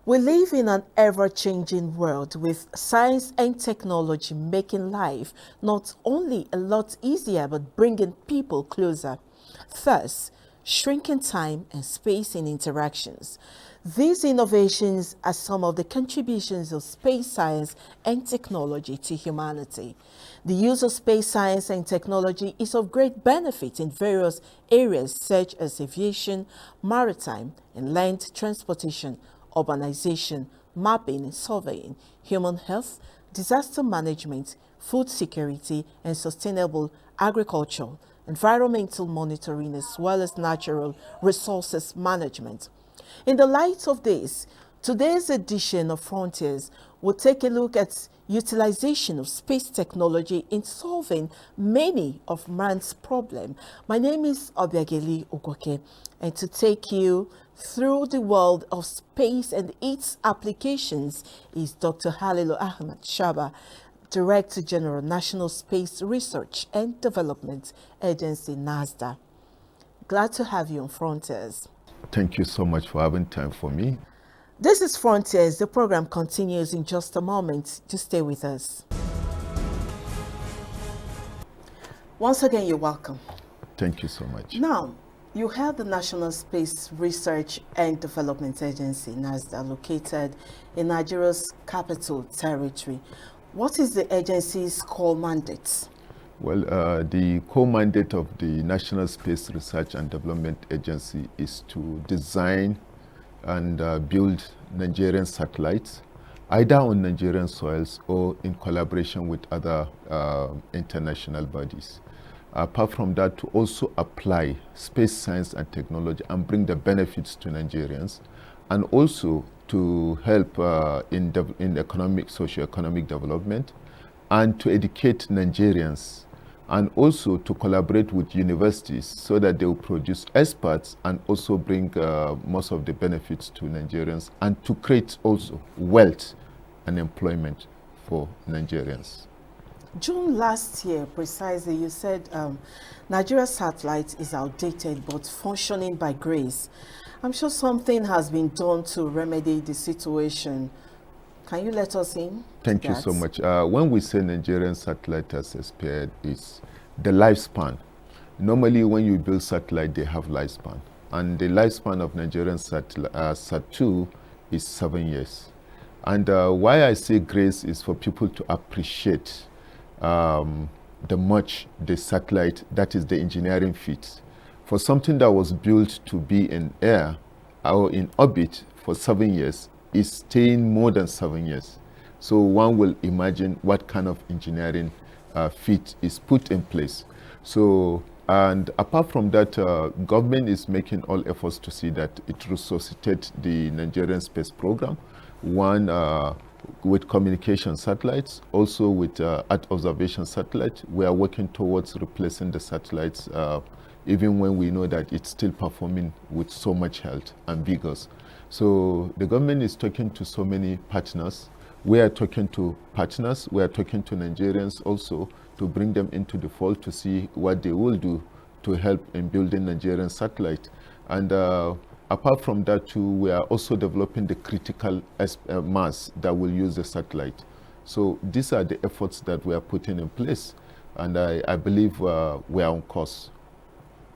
We live in an ever-changing world with science and technology making life not only a lot easier but bringing people closer. Thus, shrinking time and space in interactions. These innovations are some of the contributions of space science and technology to humanity. The use of space science and technology is of great benefit in various areas such as aviation, maritime, and land transportation, urbanization, mapping and surveying, human health, disaster management, food security, and sustainable agriculture, environmental monitoring, as well as natural resources management. In the light of this, today's edition of Frontiers will take a look at utilization of space technology in solving many of man's problems. My name is Obiageli Ogoke, and to take you through the world of space and its applications is Dr. Halilu Ahmed Shaba, Director General, National Space Research and Development Agency, NASDA. Glad to have you on Frontiers. Thank you so much for having time for me. This is Frontiers. The program continues in just a moment. Just stay with us. Once again, you're welcome. Thank you so much. Now, you have the National Space Research and Development Agency, NASDA, located in Nigeria's capital territory. What is the agency's core mandate? Well, the core mandate of the National Space Research and Development Agency is to design and build Nigerian satellites, either on Nigerian soils or in collaboration with other international bodies. Apart from that, to also apply space science and technology and bring the benefits to Nigerians, and also to help in economic, socio-economic development, and to educate Nigerians, and also to collaborate with universities so that they will produce experts and also bring most of the benefits to Nigerians, and to create also wealth and employment for Nigerians. June last year, precisely, you said Nigerian Satellite is outdated but functioning by grace. I'm sure something has been done to remedy the situation. Can you let us in? Thank you so much. When we say Nigerian Satellite has expired, it's the lifespan. Normally, when you build satellite, they have lifespan. And the lifespan of Nigerian Sat2 is 7 years. And why I say grace is for people to appreciate the much the satellite, that is the engineering feat. For something that was built to be in air or in orbit for 7 years, is staying more than 7 years. So one will imagine what kind of engineering feat is put in place. So, and apart from that, government is making all efforts to see that it resuscitate the Nigerian space program. One, with communication satellites, also with Earth observation satellites. We are working towards replacing the satellites, even when we know that it's still performing with so much health and vigors. So the government is talking to so many partners. We are talking to partners. We are talking to Nigerians also to bring them into the fold to see what they will do to help in building Nigerian satellite. And apart from that too, we are also developing the critical mass that will use the satellite. So these are the efforts that we are putting in place, and I believe we are on course.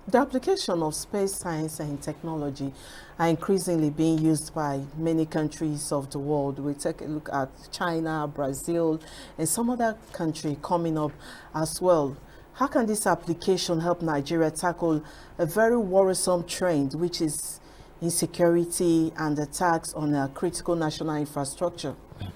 The application of space science and technology are increasingly being used by many countries of the world. We take a look at China, Brazil, and some other country coming up as well. How can this application help Nigeria tackle a very worrisome trend, which is insecurity and attacks on a critical national infrastructure?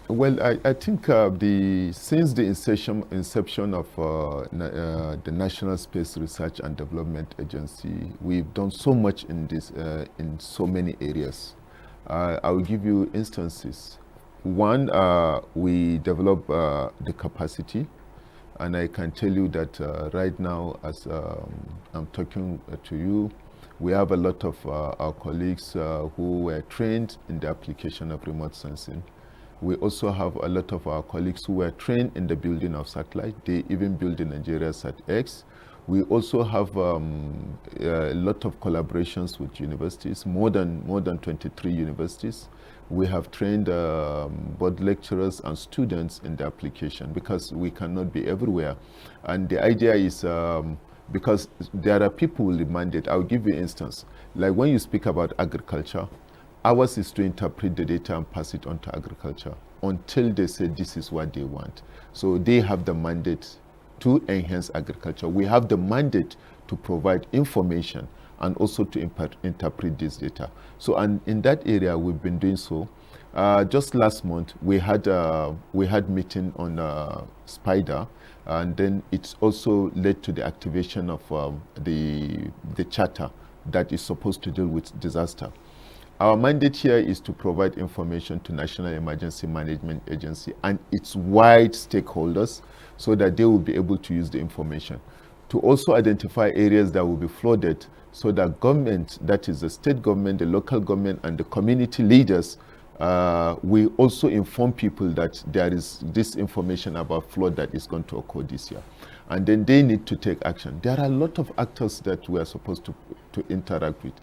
Well, I think since the inception of the National Space Research and Development Agency, we've done so much in this in so many areas. I will give you instances. One, we develop the capacity, and I can tell you that right now, as I'm talking to you, we have a lot of our colleagues who were trained in the application of remote sensing. We also have a lot of our colleagues who were trained in the building of satellite. They even build the Nigeria Sat-X. We also have a lot of collaborations with universities, more than 23 universities. We have trained both lecturers and students in the application because we cannot be everywhere. And the idea is because there are people who demand it. I'll give you an instance. Like when you speak about agriculture, ours is to interpret the data and pass it on to agriculture until they say this is what they want. So they have the mandate to enhance agriculture. We have the mandate to provide information and also to interpret this data. So, and in that area, we've been doing so. Just last month, we had meeting on Spider, and then it's also led to the activation of the charter that is supposed to deal with disaster. Our mandate here is to provide information to National Emergency Management Agency and its wide stakeholders so that they will be able to use the information. To also identify areas that will be flooded so that government, that is the state government, the local government, and the community leaders, we also inform people that there is this information about flood that is going to occur this year. And then they need to take action. There are a lot of actors that we are supposed to interact with.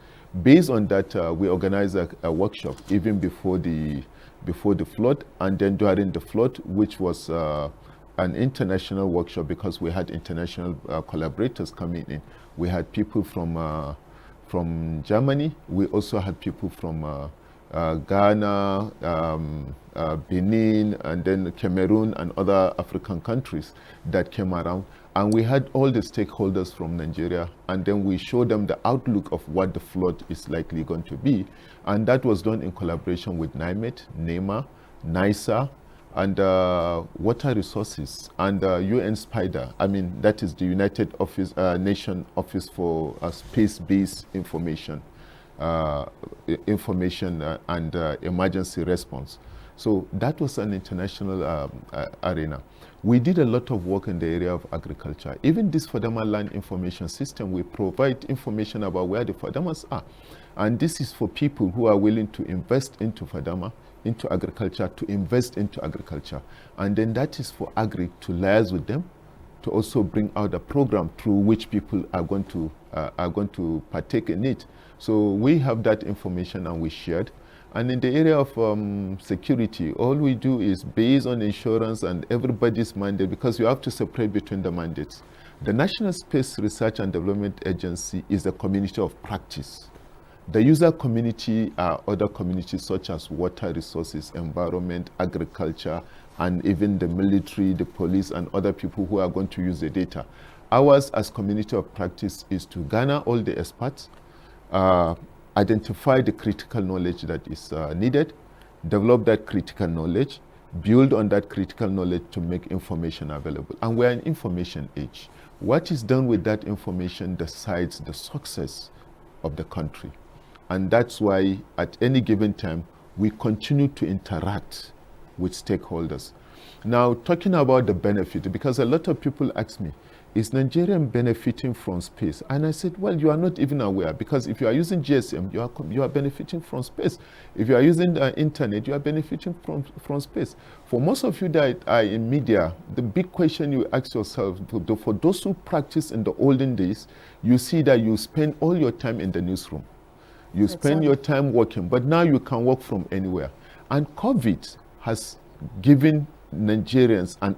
Based on that, we organize a workshop even before the flood, and then during the flood, which was an international workshop because we had international collaborators coming in. We had people from Germany. We also had people from Ghana, Benin, and then Cameroon and other African countries that came around. And we had all the stakeholders from Nigeria, and then we showed them the outlook of what the flood is likely going to be. And that was done in collaboration with NIMET, NEMA, NISA, and Water Resources, and UN SPIDER. I mean, that is the United Nations Office for Space-Based Information and emergency response. So that was an international arena. We did a lot of work in the area of agriculture. Even this Fadama land information system, we provide information about where the Fadamas are. And this is for people who are willing to invest into Fadama, into agriculture, to invest into agriculture. And then that is for Agri to liaise with them, to also bring out a program through which people are going to partake in it. So we have that information and we shared. And in the area of security, all we do is based on insurance and everybody's mandate, because you have to separate between the mandates. The National Space Research and Development Agency is a community of practice. The user community are other communities such as water resources, environment, agriculture, and even the military, the police, and other people who are going to use the data. Ours as community of practice is to garner all the experts, identify the critical knowledge that is needed, develop that critical knowledge, build on that critical knowledge to make information available. And we're an information age. What is done with that information decides the success of the country. And that's why at any given time, we continue to interact with stakeholders. Now, talking about the benefit, because a lot of people ask me, is Nigeria benefiting from space? And I said, well, you are not even aware, because if you are using GSM, you are benefiting from space. If you are using the internet, you are benefiting from space. For most of you that are in media, the big question you ask yourself, for those who practice in the olden days, you see that you spend all your time in the newsroom. You spend your time working, but now you can work from anywhere. And COVID has given Nigerians and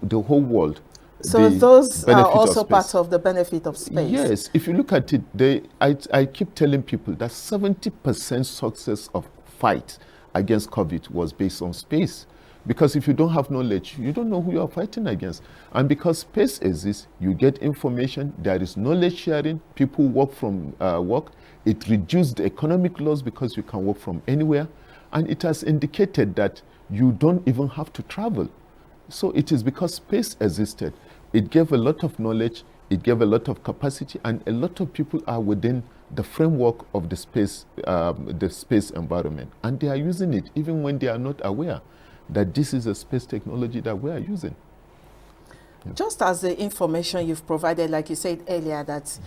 the whole world. So those are also part of the benefit of space. Yes, if you look at it, I keep telling people that 70% success of fight against COVID was based on space. Because if you don't have knowledge, you don't know who you are fighting against. And because space exists, you get information, there is knowledge sharing, people work from work. It reduced the economic loss because you can work from anywhere. And it has indicated that you don't even have to travel. So it is because space existed. It gave a lot of knowledge, it gave a lot of capacity, and a lot of people are within the framework of the space environment. And they are using it even when they are not aware that this is a space technology that we are using. Just as the information you've provided, like you said earlier, that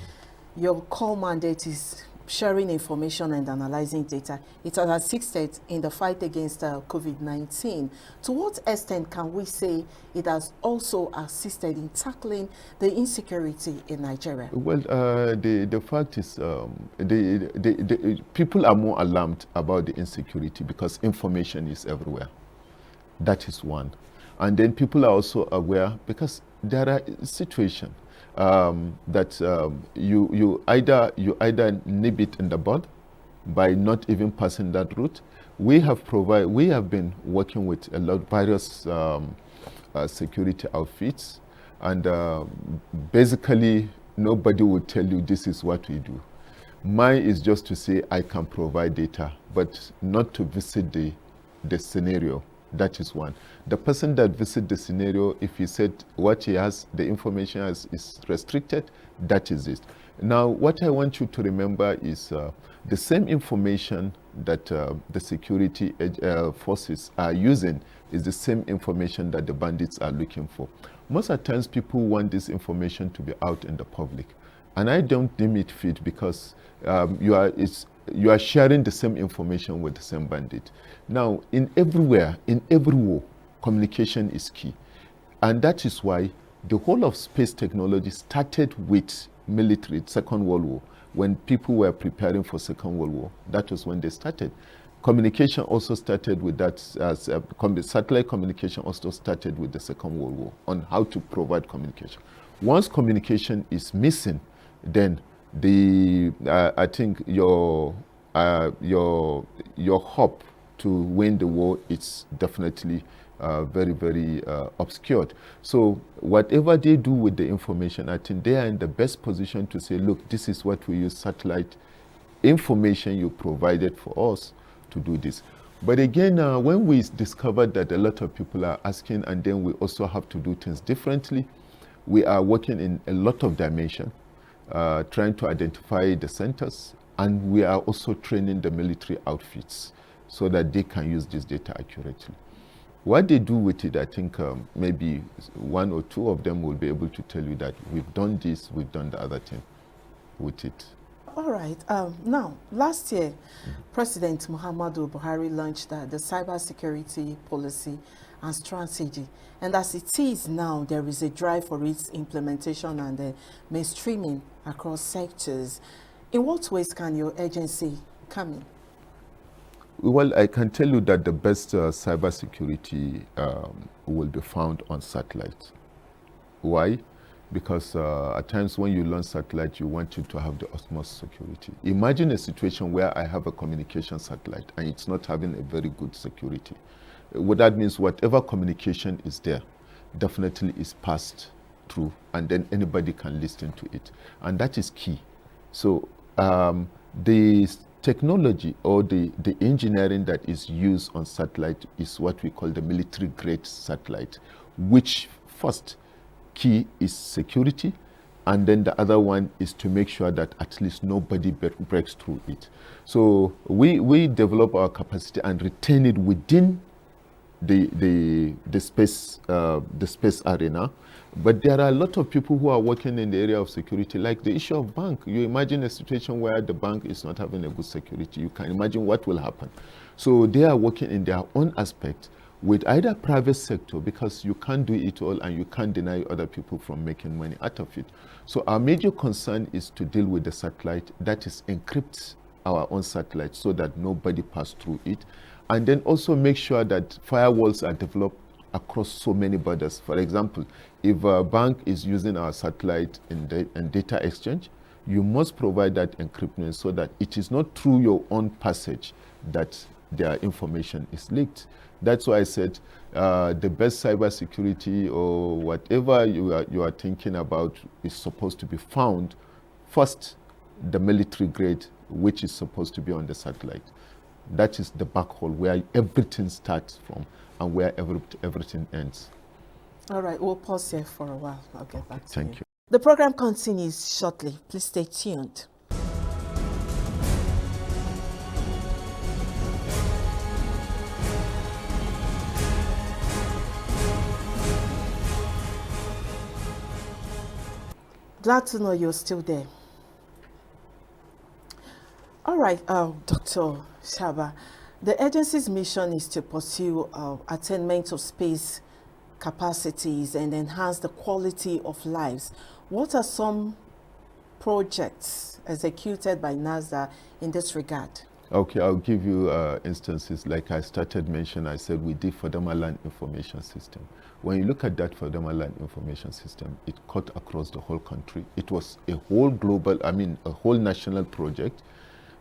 your core mandate is sharing information and analyzing data. It has assisted in the fight against COVID-19. To what extent can we say it has also assisted in tackling the insecurity in Nigeria? Well, the fact is, the people are more alarmed about the insecurity because information is everywhere. That is one. And then people are also aware because there are situations that you either nib it in the bud by not even passing that route. We have been working with a lot various security outfits, and basically nobody will tell you this is what we do. Mine is just to say I can provide data, but not to visit the scenario. That is one. The person that visits the scenario, if he said what he has, the information is restricted, that is it. Now, what I want you to remember is the same information that the security forces are using is the same information that the bandits are looking for. Most of the times, people want this information to be out in the public. And I don't deem it fit because you are sharing the same information with the same bandit. Now, in every war, communication is key. And that is why the whole of space technology started with military, Second World War. When people were preparing for Second World War, that was when they started. Communication also started with that, satellite communication also started with the Second World War on how to provide communication. Once communication is missing, then I think your hope to win the war is definitely very, very obscured. So whatever they do with the information, I think they are in the best position to say, look, this is what we use satellite information you provided for us to do this. But again, when we discovered that a lot of people are asking, and then we also have to do things differently, we are working in a lot of dimensions. Trying to identify the centers, and we are also training the military outfits so that they can use this data accurately. What they do with it, I think maybe one or two of them will be able to tell you that we've done this, we've done the other thing with it. All right. Now, last year, President Muhammadu Buhari launched the cybersecurity policy and strategy. And as it is now, there is a drive for its implementation and mainstreaming across sectors. In what ways can your agency come in? Well, I can tell you that the best cybersecurity will be found on satellite. Why? Because at times when you launch satellite, you want it to have the utmost security. Imagine a situation where I have a communication satellite and it's not having a very good security. What that means, whatever communication is there, definitely is passed through, and then anybody can listen to it. And that is key. So the technology or the engineering that is used on satellite is what we call the military-grade satellite, which first key is security, and then the other one is to make sure that at least nobody breaks through it. So we develop our capacity and retain it within the space arena. But there are a lot of people who are working in the area of security, like the issue of bank. You imagine a situation where the bank is not having a good security. You can imagine what will happen. So they are working in their own aspect with either private sector, because you can't do it all and you can't deny other people from making money out of it. So our major concern is to deal with the satellite, that is encrypt our own satellite so that nobody pass through it. And then also make sure that firewalls are developed across so many borders. For example, if a bank is using our satellite in data exchange, you must provide that encryption so that it is not through your own passage that their information is leaked. That's why I said the best cybersecurity or whatever you are thinking about is supposed to be found first, the military grade, which is supposed to be on the satellite. That is the backhaul where everything starts from and where everything ends. All right, we'll pause here for a while. I'll get back to you. Thank you. The program continues shortly. Please stay tuned. Glad to know you're still there. right, Dr. Shaba, the agency's mission is to pursue attainment of space capacities and enhance the quality of lives. What are some projects executed by NASA in this regard? Okay, I'll give you instances. Like I started mentioning, I said we did Fodama Land Information System. When you look at that Fodama Land Information System, it cut across the whole country. It was a whole global, a whole national project,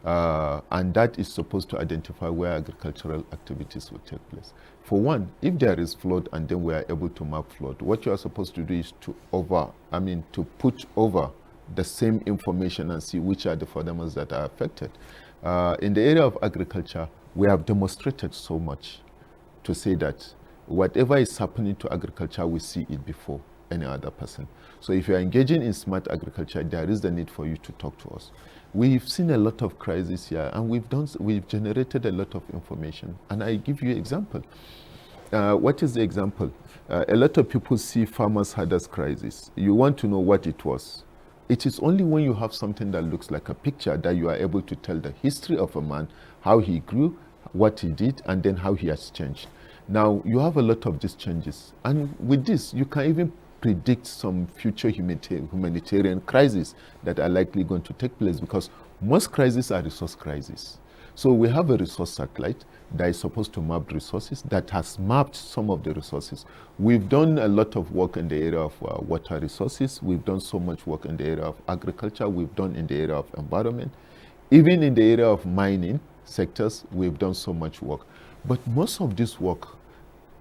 and that is supposed to identify where agricultural activities will take place. For one, if there is flood and then we are able to map flood, what you are supposed to do is to put over the same information and see which are the Fodamas that are affected. In the area of agriculture, we have demonstrated so much to say that whatever is happening to agriculture, we see it before any other person. So if you are engaging in smart agriculture, there is the need for you to talk to us. We've seen a lot of crises here, and we've generated a lot of information. And I give you an example. What is the example? A lot of people see farmers had this crisis. You want to know what it was. It is only when you have something that looks like a picture that you are able to tell the history of a man, how he grew, what he did, and then how he has changed. Now, you have a lot of these changes. And with this, you can even predict some future humanitarian crises that are likely going to take place, because most crises are resource crises. So we have a resource satellite that is supposed to map resources, that has mapped some of the resources. We've done a lot of work in the area of water resources. We've done so much work in the area of agriculture. We've done in the area of environment. Even in the area of mining sectors, we've done so much work. But most of this work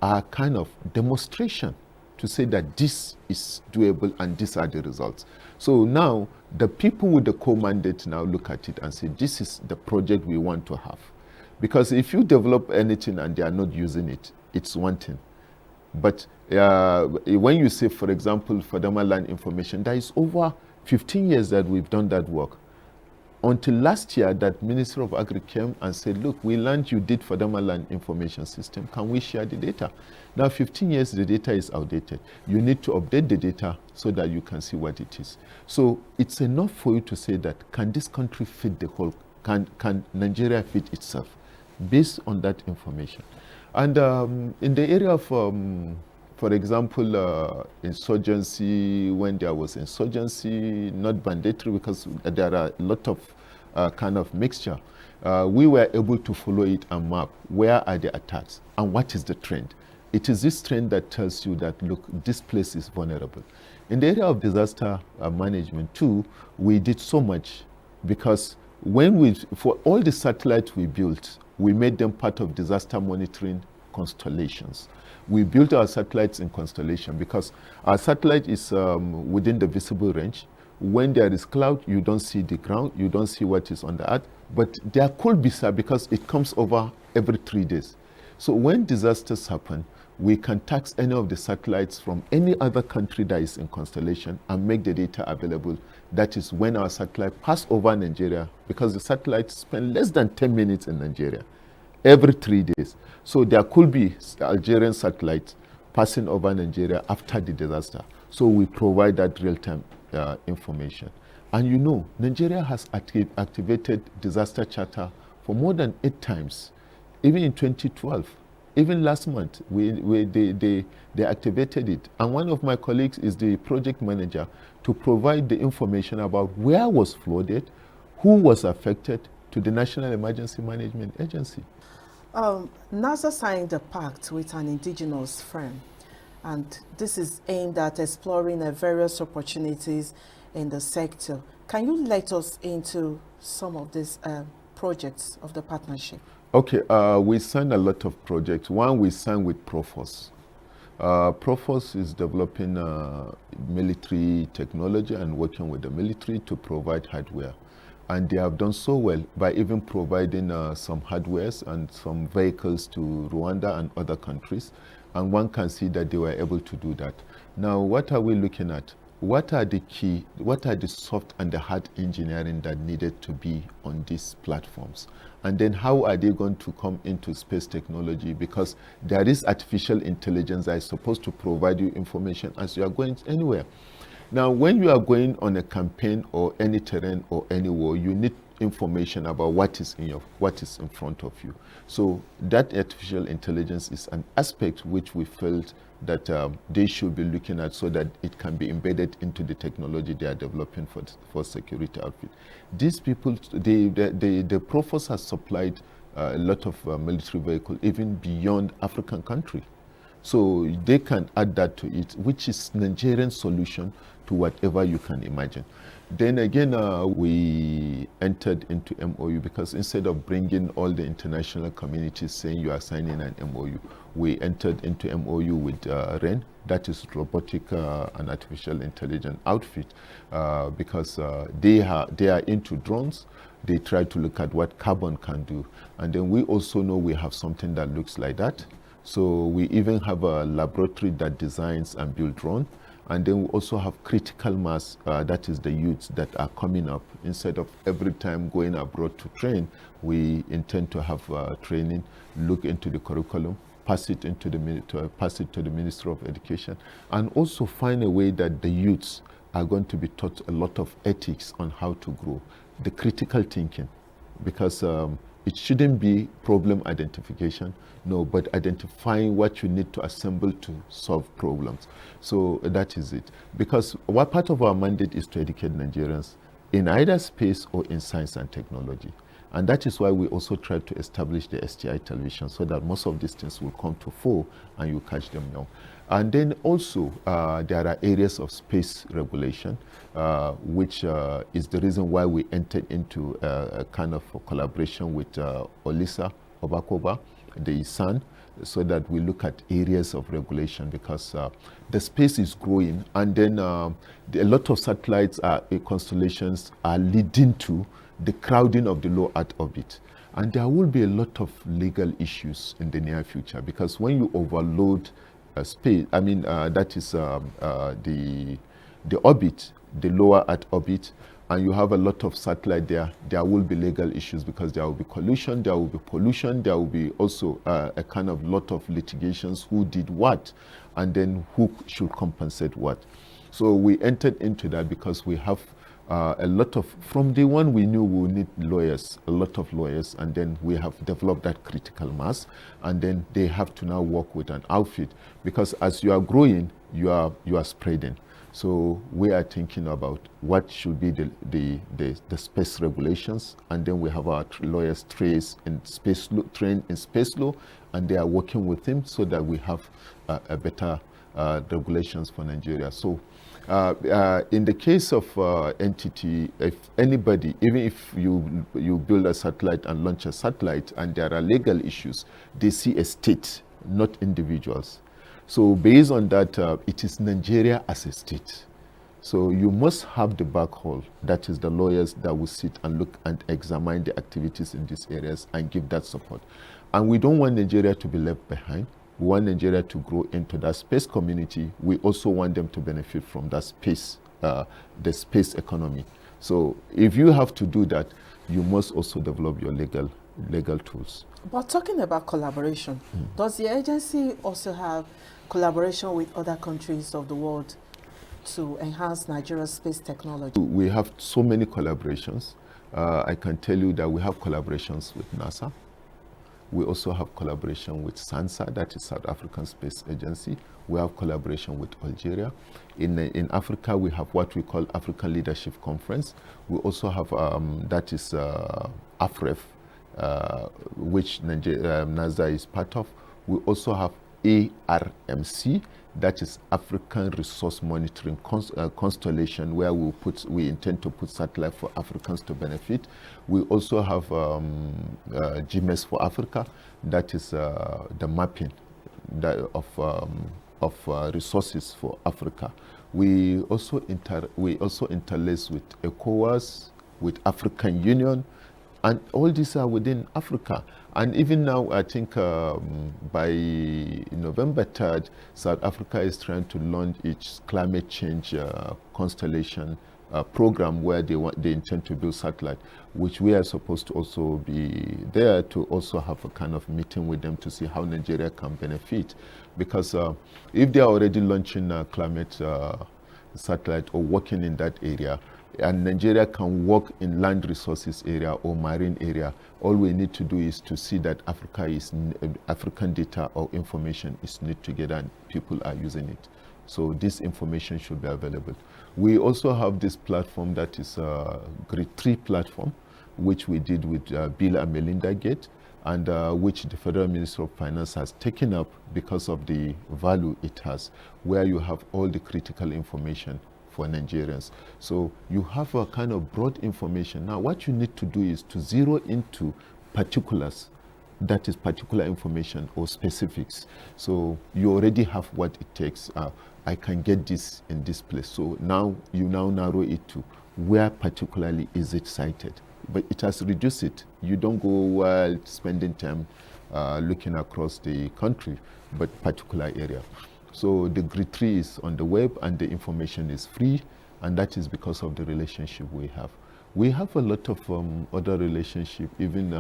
are kind of demonstration to say that this is doable and these are the results. So now the people with the core mandate now look at it and say, this is the project we want to have. Because if you develop anything and they are not using it, it's one thing. But when you say, for example, Fodama Land Information, there is over 15 years that we've done that work. Until last year, that Minister of Agri came and said, look, we learned you did Fodama Land Information System. Can we share the data? Now, 15 years, the data is outdated. You need to update the data so that you can see what it is. So it's enough for you to say that, can this country fit the whole, can Nigeria fit itself? Based on that information. And in the area of, for example, insurgency, when there was insurgency, not mandatory because there are a lot of kind of mixture, we were able to follow it and map where are the attacks and what is the trend. It is this trend that tells you that, look, this place is vulnerable. In the area of disaster management too, we did so much, because for all the satellites we built, we made them part of disaster monitoring constellations. We built our satellites in constellation because our satellite is within the visible range. When there is cloud, you don't see the ground, you don't see what is on the earth, but there could be some because it comes over every 3 days. So when disasters happen, we can tax any of the satellites from any other country that is in constellation and make the data available. That is when our satellite pass over Nigeria, because the satellites spend less than 10 minutes in Nigeria every 3 days. So there could be Algerian satellites passing over Nigeria after the disaster. So we provide that real-time information. And you know, Nigeria has activated disaster charter for more than 8 times, even in 2012. Even last month, they activated it. And one of my colleagues is the project manager to provide the information about where was flooded, who was affected, to the National Emergency Management Agency. NASA signed a pact with an indigenous firm, and this is aimed at exploring various opportunities in the sector. Can you let us into some of these projects of the partnership? Okay, we signed a lot of projects. One, we signed with Profos. Profos is developing military technology and working with the military to provide hardware. And they have done so well by even providing some hardwares and some vehicles to Rwanda and other countries. And one can see that they were able to do that. Now, what are we looking at? What are the soft and the hard engineering that needed to be on these platforms? And then how are they going to come into space technology? Because there is artificial intelligence that is supposed to provide you information as you are going anywhere. Now, when you are going on a campaign or any terrain or any war, you need information about what is in front of you. So that artificial intelligence is an aspect which we felt that they should be looking at so that it can be embedded into the technology they are developing for security outfit. These people, the Provost has supplied a lot of military vehicles even beyond African country. So they can add that to it, which is Nigerian solution to whatever you can imagine. Then again, we entered into MOU because instead of bringing all the international communities saying you are signing an MOU, we entered into MOU with REN, that is Robotic and Artificial Intelligence Outfit, because they are into drones. They try to look at what carbon can do. And then we also know we have something that looks like that. So we even have a laboratory that designs and builds drones. And then we also have critical mass, that is the youths that are coming up. Instead of every time going abroad to train, we intend to have training, look into the curriculum, pass it to the Ministry of Education, and also find a way that the youths are going to be taught a lot of ethics on how to grow, the critical thinking, because it shouldn't be problem identification, no, but identifying what you need to assemble to solve problems. So that is it. Because what part of our mandate is to educate Nigerians in either space or in science and technology. And that is why we also try to establish the STI television so that most of these things will come to fore and you catch them now. And then also there are areas of space regulation, which is the reason why we entered into a kind of a collaboration with Olisa Obakoba, the son, so that we look at areas of regulation, because the space is growing, and then a lot of satellites, constellations are leading to the crowding of the low Earth orbit. And there will be a lot of legal issues in the near future, because when you overload space, I mean, that is the orbit, the lower Earth orbit, and you have a lot of satellite there will be legal issues, because there will be collusion, there will be pollution, there will be also a kind of lot of litigations, who did what, and then who should compensate what. So we entered into that because we have a lot of, from day one we knew we need lawyers, a lot of lawyers, and then we have developed that critical mass, and then they have to now work with an outfit, because as you are growing, you are spreading. So we are thinking about what should be the space regulations, and then we have our lawyers trained in space law, and they are working with him so that we have a better regulations for Nigeria. So in the case of NTT, if anybody, even if you build a satellite and launch a satellite and there are legal issues, they see a state, not individuals. So based on that, it is Nigeria as a state. So you must have the backhaul, that is the lawyers that will sit and look and examine the activities in these areas and give that support. And we don't want Nigeria to be left behind. We want Nigeria to grow into that space community. We also want them to benefit from that space, the space economy. So if you have to do that, you must also develop your legal tools. But talking about collaboration, does the agency also have collaboration with other countries of the world to enhance Nigeria's space technology? We have so many collaborations. I can tell you that we have collaborations with NASA. We also have collaboration with SANSA, that is South African Space Agency. We have collaboration with Algeria. In Africa, we have what we call African Leadership Conference. We also have, that is AFREF, which NASA is part of. We also have ARMC, that is African Resource Monitoring Constellation, where we intend to put satellite for Africans to benefit. We also have GMES for Africa, that is the mapping of resources for Africa. We also interlace with ECOWAS, with African Union, and all these are within Africa. And even now, I think by November 3rd, South Africa is trying to launch its climate change constellation program, where they intend to build satellite, which we are supposed to also be there to also have a kind of meeting with them to see how Nigeria can benefit. Because if they are already launching climate satellite or working in that area, and Nigeria can work in land resources area or marine area, all we need to do is to see that African data or information is knit together and people are using it. So this information should be available. We also have this platform that is a Grid 3 platform, which we did with Bill and Melinda Gates, and which the Federal Ministry of Finance has taken up because of the value it has, where you have all the critical information for Nigerians. So you have a kind of broad information. Now what you need to do is to zero into particulars, that is particular information or specifics. So you already have what it takes. I can get this in this place. So now you narrow it to where particularly is it cited. But it has reduced it. You don't go spending time looking across the country, but particular area. So the Grid 3 is on the web and the information is free, and that is because of the relationship we have. We have a lot of other relationship. Even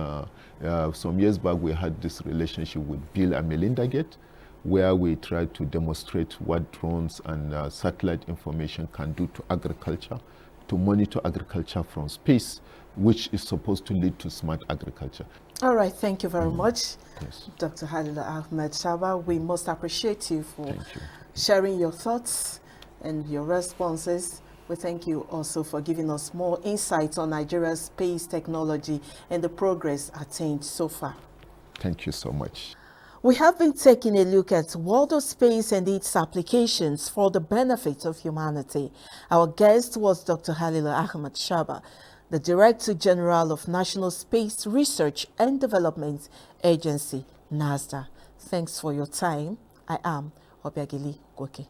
some years back, we had this relationship with Bill and Melinda Gates, where we tried to demonstrate what drones and satellite information can do to agriculture, to monitor agriculture from space, which is supposed to lead to smart agriculture. All right, thank you very much, Yes. Dr. Halila Ahmed Shaba. We most appreciate you for Thank you. sharing your thoughts and your responses. We thank you also for giving us more insights on Nigeria's space technology and the progress attained so far. Thank you so much. We have been taking a look at world of space and its applications for the benefit of humanity. Our guest was Dr. Halila Ahmed Shaba, the Director General of National Space Research and Development Agency, NASDA. Thanks for your time. I am Obiageli Goke.